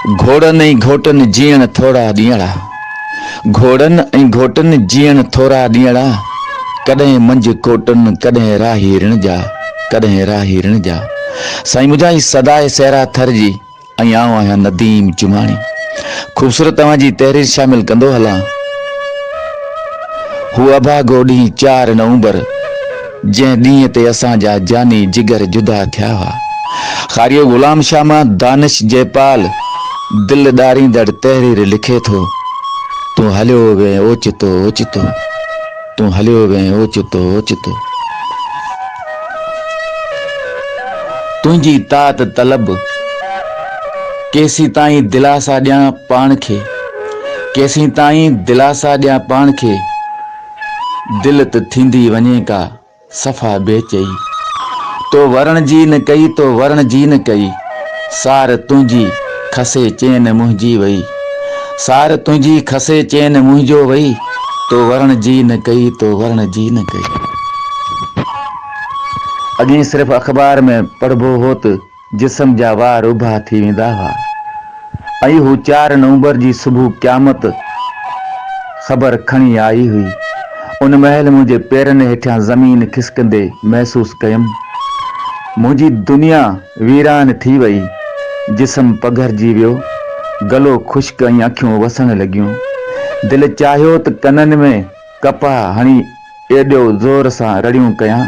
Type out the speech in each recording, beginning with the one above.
घोड़नि ऐं घोटनि जीअण थोरा ॾींहड़ा, घोड़नि ऐं घोटनि जीअण थोरा ॾींहड़ा, कॾहिं मंझि कोटनि कॾहिं राही ऋण जा, कॾहिं राही ऋण जा। साईं मुंहिंजा सदाए सहरा थर जी ऐं आउं आहियां नदीम जुमाणी। ख़ूबसूरत तव्हांजी तहरीर शामिल कंदो हलां। हू अभागो ॾींहुं 4 नवंबर, जंहिं ॾींहं ते असांजा जानी जिगर जुदा थिया हुआ। ख़ारियो ग़ुलाम शाह मां दानिश जयपाल दिल ॾारींदड़ तहरीर लिखे थो। तूं हलियो वएं ओचितो ओचितो, तूं हलियो वएं ओचितो ओचितो। तुंहिंजी तात तलब केसीं ताईं दिलासा ॾियां पाण खे, केसीं ताईं दिलासा ॾियां पाण खे। दिल त थींदी वञे का सफ़ा बेचई, तो वरण जी न कई, तो वरण जी न कई। सार तुंहिंजी खसे चैन मुंहिंजी वई, सार तुंहिंजी खसे चैन मुंहिंजो वई। तो वरण जी न कई, तो वरण जी न कई। अॻे सिर्फ़ु अख़बार में पढ़बो हो त जिस्म जा वार उभा थी वेंदा हुआ, ऐं हू 4 नवंबर जी सुबुह क़यामत ख़बर खणी आई हुई। उन महिल मुंहिंजे पेरनि हेठां ज़मीन खिसकंदे महसूस कयमि। मुंहिंजी दुनिया वीरान थी वई, जिस्म पघरजी वियो, गलो ख़ुश्क ऐं अखियूं वसण लॻियूं। दिलि चाहियो त कननि में कपह हणी एॾो ज़ोर सां रड़ियूं कयां,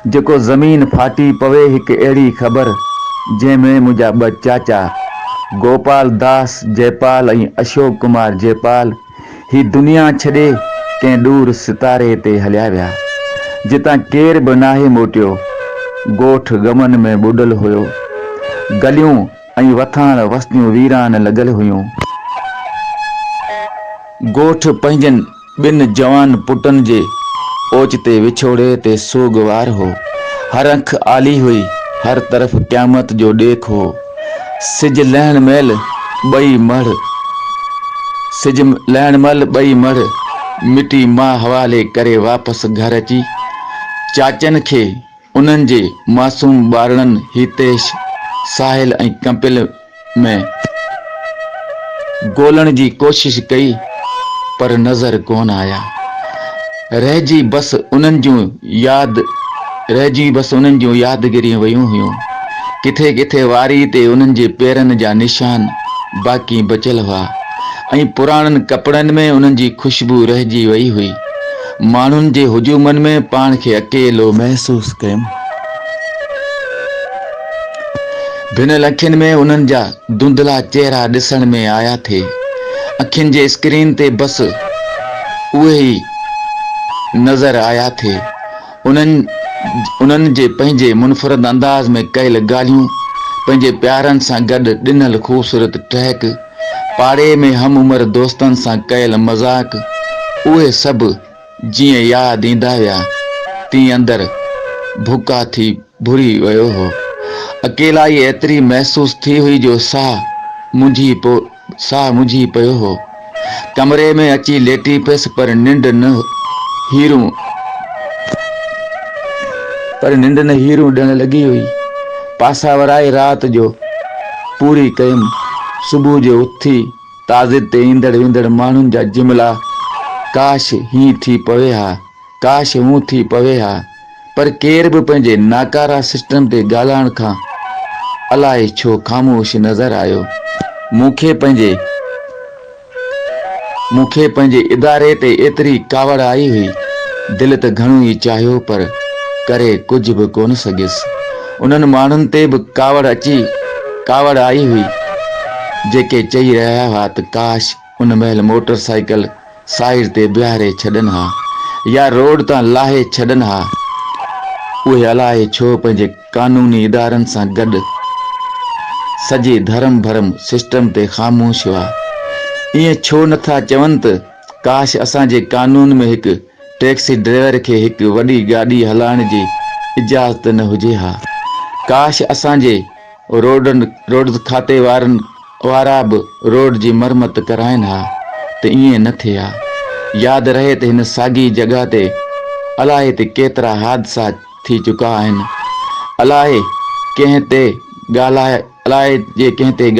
जेको ज़मीन फाटी पवे। हिकु अहिड़ी ख़बर जंहिंमें मुंहिंजा 2 चाचा गोपाल दास जयपाल ऐं अशोक कुमार जयपाल ही दुनिया छॾे कंहिं ॾूर सितारे ते हलिया विया, जितां केर बि नाहे मोटियो। ॻोठ ग़मनि में ॿुॾल हुयो, गलियूं ऐं वथाण वसतियूं वीरान लॻल हुयूं। ॻोठ पंहिंजनि 2 जवान पुटनि जे ओचिते विछोड़े ते सोगवार हो। हर अख आली हुई, हर तरफ़ क़यामत जो ॾेख हो। सिज लहण महिल ॿई मढ़, सिज लहण महिल ॿई मढ़ मिटी मां हवाले करे वापसि घर अची चाचनि खे उन्हनि जे मासूम ॿारनि हितेश, साहिल ऐं कपिल में ॻोल्हण जी कोशिश कई, पर नज़र कोन आया। रहिजी बसि उन्हनि जूं यादगिरियूं वयूं हुयूं। किथे किथे वारी ते उन्हनि जे पेरनि जा निशान बाक़ी बचियल हुआ, ऐं पुराणनि कपिड़नि में उन्हनि जी ख़ुशबू रहिजी वई हुई। माण्हुनि जे हुजूमनि में पाण खे अकेलो महसूस कयमि। भिनल अखियुनि में उन्हनि जा धुंधला चेहरा ॾिसण में आया थे। अखियुनि जे स्क्रीन ते बसि उहे ई नज़र आया थे। उन्हनि जे पंहिंजे मुनफ़रद अंदाज़ में कयल ॻाल्हियूं, पंहिंजे प्यारनि सां गॾु ॾिनल ख़ूबसूरत टहक, पाड़े में हम उमिरि दोस्तनि सां कयल मज़ाक, उहे सभु जीअं यादि ईंदा विया तीअं अंदरि भुका थी भुरी वियो हो। अकेलाई एतिरी महसूस थी हुई जो साह मुंझी पियो हो। कमरे में अची लेटी पियसि, पर निंड न हीरूं ॾियण लॻी हुई। पासा वराए राति जो पूरी कयमि। सुबुह जो उथी ताज़े ते ईंदड़ वेंदड़ माण्हुनि जा जुमिला, काश हीअं थी पवे हा, काश हूं थी पवे हा। पर केर बि पंहिंजे नाकारा सिस्टम ते ॻाल्हाइण खां अलाए छो ख़ामोश नज़र आयो। मूंखे पंहिंजे इदारे ते एतिरी कावड़ आई हुई। दिलि त घणो ई चाहियो, पर करे कुझु बि कोन सघियसि। उन्हनि माण्हुनि ते बि कावड़ आई हुई, जेके चई रहिया हुआ त काश उन महिल मोटरसाइकिल साइड ते बीहारे छॾनि हा, या रोड तां लाहे छॾनि हा। उहे अलाए छो पंहिंजे कानूनी इदारनि सां गॾु सॼे धर्म भरम सिस्टम ते ख़ामोश हुआ। ईअं छो नथा चवनि त काश असांजे कानून में हिकु टैक्सी ड्राइवर खे हिकु वॾी गाॾी हलाइण जी इजाज़त न हुजे हा। काश असांजे रोड खाते वारा बि रोड जी मरमत कराइनि हा, त ईअं न थिए हा। यादि रहे त हिन साॻी जॻह ते अलाए त केतिरा हादसा थी चुका आहिनि। अलाए कंहिं ते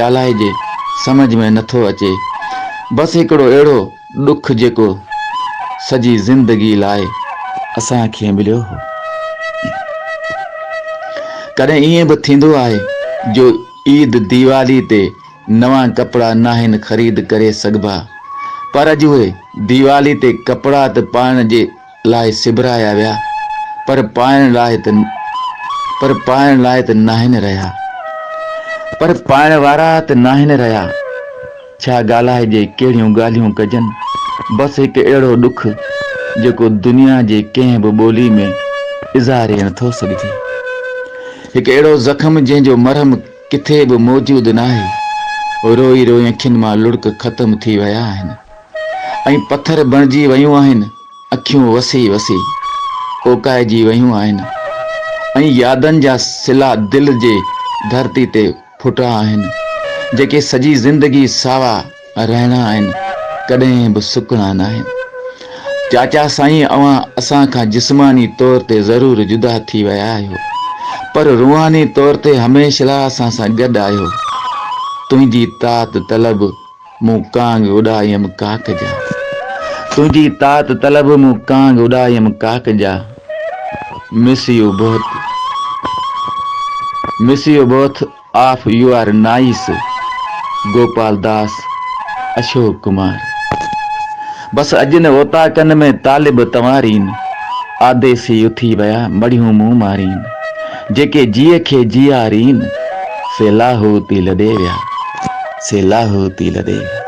ॻाल्हाइजे समझ में नथो अचे। बसि हिकिड़ो अहिड़ो ॾुख जेको सॼी ज़िंदगी लाइ असांखे मिलियो हो। कॾहिं ईअं बि थींदो आहे जो ईद दीवाली ते नवां कपिड़ा नाहिनि ख़रीद करे सघिबा, पर अॼु उहे दीवाली ते कपिड़ा त पाइण जे लाइ सिबराया विया, पर पाइण लाइ त नाहिनि रहिया, पर पाइण वारा त नाहिनि रहिया। छा ॻाल्हाइजे, कहिड़ियूं ॻाल्हियूं कजनि। बसि हिकु अहिड़ो ॾुख जेको दुनिया जे कंहिं बि ॿोली में इज़ारे नथो सघिजे। हिकु अहिड़ो ज़ख़्म जंहिंजो मरहम किथे बि मौजूदु नाहे। रोई रोई अखियुनि मां लुड़क ख़तम थी विया आहिनि ऐं पथर बणिजी वियूं आहिनि। अखियूं वसी वसी ओकाइजी वियूं आहिनि ऐं यादनि जा सिला दिलि जे धरती ते फुटा आहिनि, जेके सॼी ज़िंदगी सावा रहणा आहिनि, कॾहिं बि सुकणा न आहिनि। चाचा साईं, अव्हां असां खां जिस्मानी तौर ते ज़रूरु जुदा थी विया आहियो, पर रूहानी तौर ते हमेशह असां सां गॾु आहियो। तुंहिंजी तात तलब मूं कांग उॾायमि काक जा, तुंहिंजी तात तलब मूं कांग उॾायमि काक जा। Miss you both of you are nice. Gopal Das, Ashok Kumar. बसि अॼु न ओताकनि में तालिब तवारीन, आदेसी उथी विया मड़ियूं मूं मारीन, जेके जीअ खे जीआरीन से लाहू ती लॾे विया, से लाहू ती लॾे विया।